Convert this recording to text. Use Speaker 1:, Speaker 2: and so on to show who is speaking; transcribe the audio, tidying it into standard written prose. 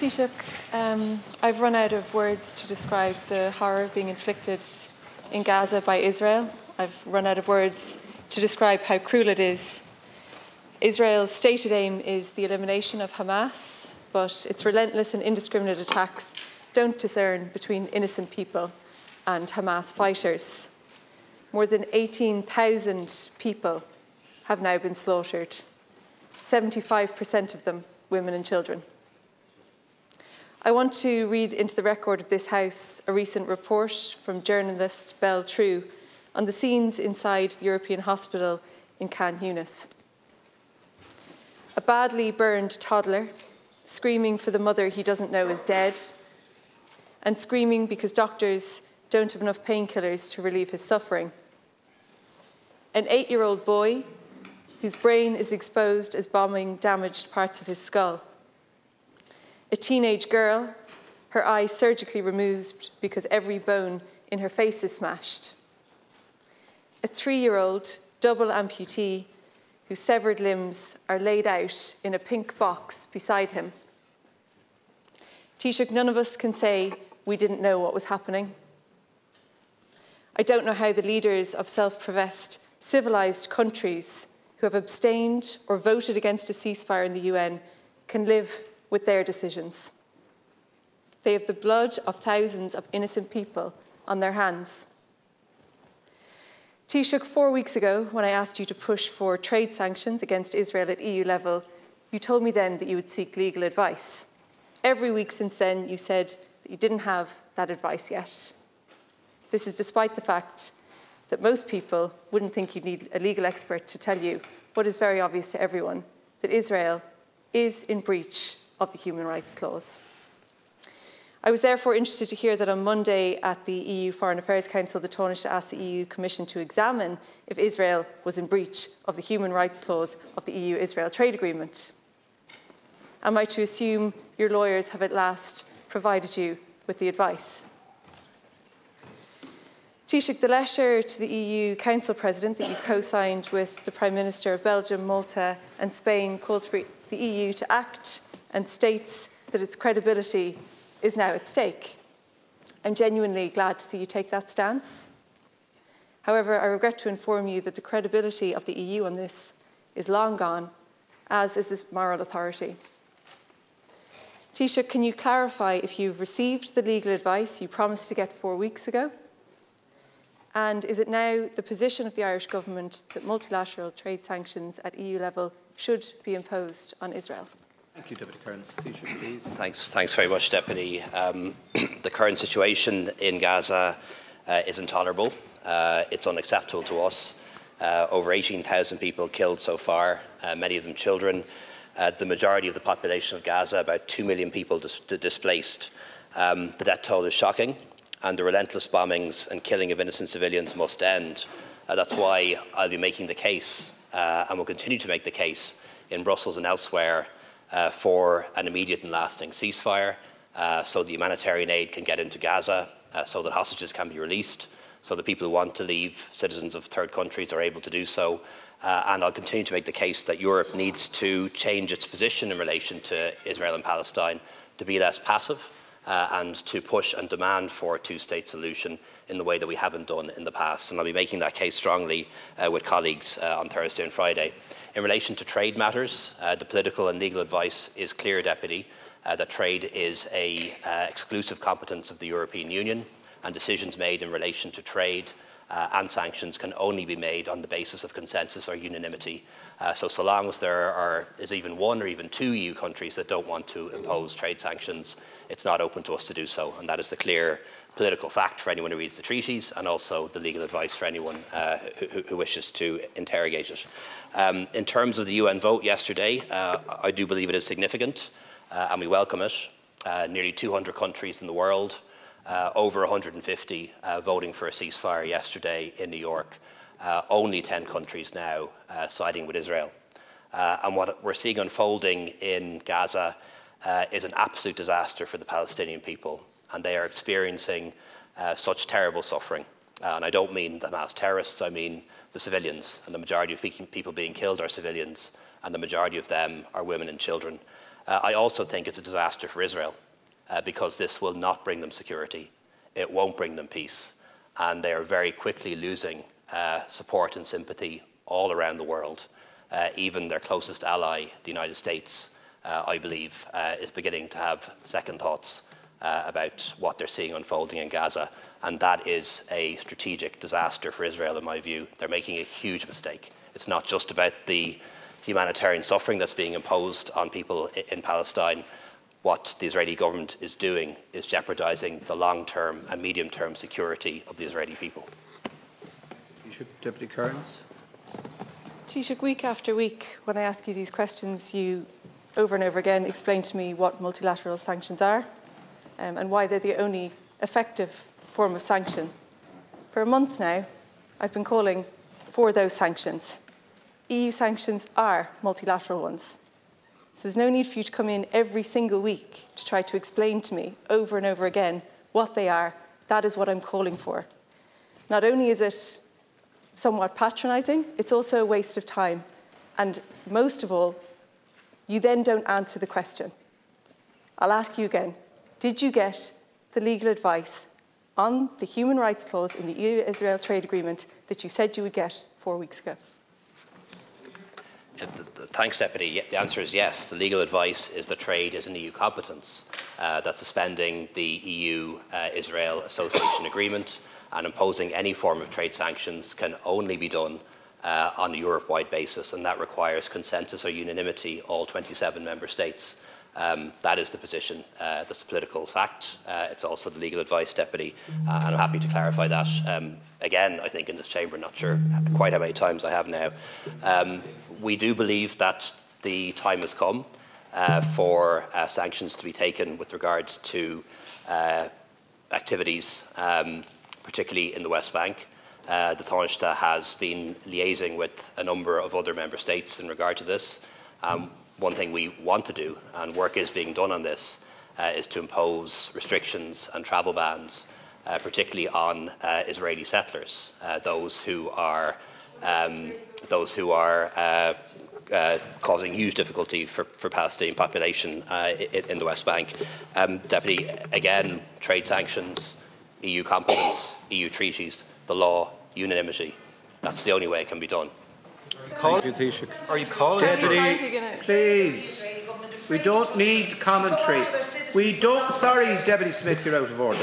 Speaker 1: Taoiseach, I've run out of words to describe the horror being inflicted in Gaza by Israel. I've run out of words to describe how cruel it is. Israel's stated aim is the elimination of Hamas, but its relentless and indiscriminate attacks don't discern between innocent people and Hamas fighters. More than 18,000 people have now been slaughtered, 75% of them women and children. I want to read into the record of this House a recent report from journalist Belle True on the scenes inside the European hospital in Cairns, Eunice. A badly burned toddler screaming for the mother he doesn't know is dead, and screaming because doctors don't have enough painkillers to relieve his suffering. An 8-year-old boy whose brain is exposed as bombing damaged parts of his skull. A teenage girl, her eye surgically removed because every bone in her face is smashed. A 3-year-old double amputee whose severed limbs are laid out in a pink box beside him. Taoiseach, none of us can say we didn't know what was happening. I don't know how the leaders of self-professed civilized countries who have abstained or voted against a ceasefire in the UN can live with their decisions. They have the blood of thousands of innocent people on their hands. Taoiseach, 4 weeks ago, when I asked you to push for trade sanctions against Israel at EU level, you told me then that you would seek legal advice. Every week since then, you said that you didn't have that advice yet. This is despite the fact that most people wouldn't think you'd need a legal expert to tell you what is very obvious to everyone, that Israel is in breach of the human rights clause. I was therefore interested to hear that on Monday at the EU Foreign Affairs Council, the Taoiseach asked the EU Commission to examine if Israel was in breach of the human rights clause of the EU-Israel trade agreement. Am I to assume your lawyers have at last provided you with the advice? Taoiseach, the letter to the EU Council President that you co-signed with the Prime Minister of Belgium, Malta and Spain calls for the EU to act and states that its credibility is now at stake. I'm genuinely glad to see you take that stance. However, I regret to inform you that the credibility of the EU on this is long gone, as is its moral authority. Taoiseach, can you clarify if you've received the legal advice you promised to get 4 weeks ago? And is it now the position of the Irish Government that multilateral trade sanctions at EU level should be imposed on Israel?
Speaker 2: Thank you, Deputy Cairns. Taoiseach, please.
Speaker 3: Thanks very much, Deputy. The current situation in Gaza is intolerable. It's unacceptable to us. Over 18,000 people killed so far, many of them children. The majority of the population of Gaza, about 2 million people displaced. The death toll is shocking, and the relentless bombings and killing of innocent civilians must end. That's why I'll be making the case, and will continue to make the case in Brussels and elsewhere, for an immediate and lasting ceasefire, so the humanitarian aid can get into Gaza, so that hostages can be released, so that people who want to leave, citizens of third countries, are able to do so. And I'll continue to make the case that Europe needs to change its position in relation to Israel and Palestine, to be less passive, and to push and demand for a two-state solution in the way that we haven't done in the past. And I'll be making that case strongly with colleagues on Thursday and Friday. In relation to trade matters, the political and legal advice is clear, Deputy, that trade is an exclusive competence of the European Union, and decisions made in relation to trade and sanctions can only be made on the basis of consensus or unanimity. So long as there is even one or even two EU countries that don't want to impose trade sanctions, it's not open to us to do so. And that is the clear political fact for anyone who reads the treaties, and also the legal advice for anyone who wishes to interrogate it. In terms of the UN vote yesterday, I do believe it is significant, and we welcome it. Nearly 200 countries in the world, over 150 voting for a ceasefire yesterday in New York. Only 10 countries now siding with Israel. And what we're seeing unfolding in Gaza is an absolute disaster for the Palestinian people. And they are experiencing such terrible suffering. And I don't mean the Hamas terrorists, I mean the civilians. And the majority of people being killed are civilians, and the majority of them are women and children. I also think it's a disaster for Israel because this will not bring them security. It won't bring them peace. And they are very quickly losing support and sympathy all around the world. Even their closest ally, the United States, I believe, is beginning to have second thoughts about what they're seeing unfolding in Gaza. And that is a strategic disaster for Israel, in my view. They're making a huge mistake. It's not just about the humanitarian suffering that's being imposed on people in Palestine. What the Israeli government is doing is jeopardising the long-term and medium-term security of the Israeli people.
Speaker 2: Taoiseach, Deputy Cairns.
Speaker 1: Taoiseach, week after week, when I ask you these questions, you over and over again explain to me what multilateral sanctions are and why they're the only effective form of sanction. For a month now, I've been calling for those sanctions. EU sanctions are multilateral ones. So there's no need for you to come in every single week to try to explain to me over and over again what they are. That is what I'm calling for. Not only is it somewhat patronising, it's also a waste of time. And most of all, you then don't answer the question. I'll ask you again, did you get the legal advice on the human rights clause in the EU-Israel trade agreement that you said you would get 4 weeks ago?
Speaker 3: Thanks, Deputy. The answer is yes. The legal advice is that trade is an EU competence, that suspending the EU-Israel Association Agreement and imposing any form of trade sanctions can only be done on a Europe-wide basis, and that requires consensus or unanimity, all 27 member states. That is the position. That's a political fact. It's also the legal advice, Deputy, and I'm happy to clarify that. Again, I think in this chamber, not sure quite how many times I have now. We do believe that the time has come for sanctions to be taken with regards to activities, particularly in the West Bank. The Taoiseach has been liaising with a number of other member states in regard to this. One thing we want to do, and work is being done on this, is to impose restrictions and travel bans, particularly on Israeli settlers, those who are causing huge difficulty for Palestinian population in the West Bank. Deputy, again, trade sanctions, EU competence, EU treaties, the law, unanimity. That's the only way it can be done.
Speaker 2: Are you calling? Deputy, please. We don't need commentary. We don't. Sorry, Deputy Smith, you're out of order.